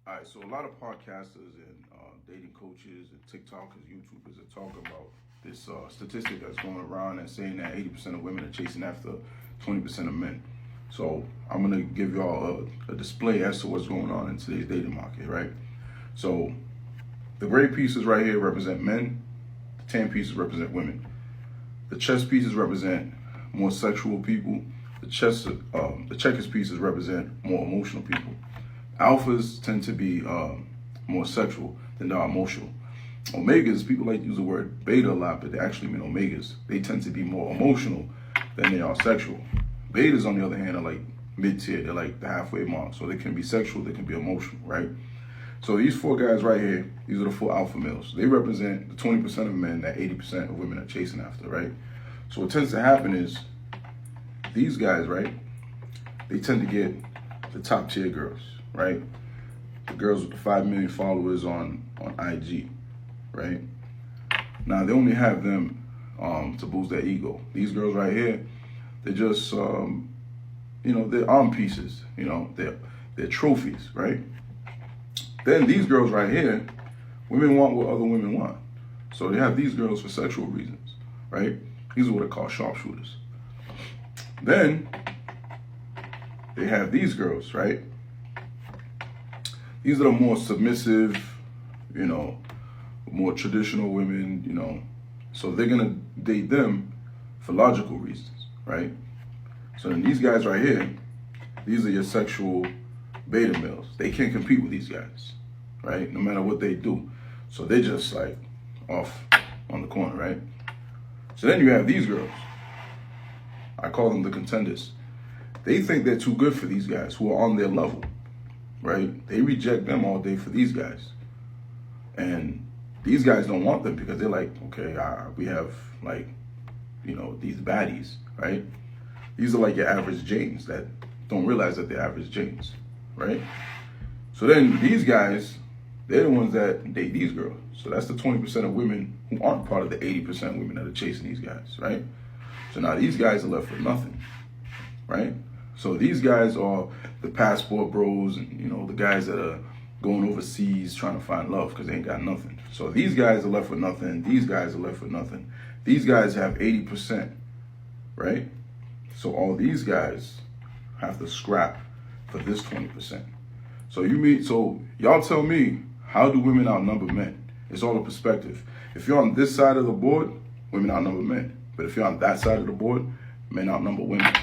All right, so a lot of podcasters and dating coaches and TikTokers, YouTubers are talking about this statistic that's going around and saying that 80% of women are chasing after 20% of men. So I'm gonna give y'all a display as to what's going on in today's dating market, right? So the gray pieces right here represent men, the tan pieces represent women. The chess pieces represent more sexual people. The checkers pieces represent more emotional people. Alphas tend to be more sexual than they are emotional. Omegas, people like to use the word beta a lot, but they actually mean omegas. They tend to be more emotional than they are sexual. Betas, on the other hand, are like mid-tier. They're like the halfway mark. So they can be sexual, they can be emotional, right? So these four guys right here, these are the four alpha males. They represent the 20% of men that 80% of women are chasing after, right? So what tends to happen is these guys, right, they tend to get the top tier girls, right? The girls with the 5 million followers on IG, right? Now, they only have them to boost their ego. These girls right here, they're just, they're arm pieces, they're trophies, right? Then these girls right here, women want what other women want. So they have these girls for sexual reasons, right? These are what are called sharpshooters. Then they have these girls, right? These are the more submissive, more traditional women, so they're gonna date them for logical reasons, right? So then these guys right here, these are your sexual beta males. They can't compete with these guys, right? No matter what they do. So they're just like off on the corner, right? So then you have these girls. I call them the contenders. They think they're too good for these guys who are on their level, right? They reject them all day for these guys. And these guys don't want them because they're like, okay, we have these baddies, right? These are like your average Janes that don't realize that they're average Janes, right? So then these guys, they're the ones that date these girls. So that's the 20% of women who aren't part of the 80% of women that are chasing these guys, right? So now these guys are left with nothing, right? So these guys are the passport bros and, the guys that are going overseas trying to find love because they ain't got nothing. So these guys are left with nothing. These guys are left with nothing. These guys have 80%, right? So all these guys have to scrap for this 20%. So y'all tell me, how do women outnumber men? It's all a perspective. If you're on this side of the board, women outnumber men. But if you're on that side of the board, men outnumber women.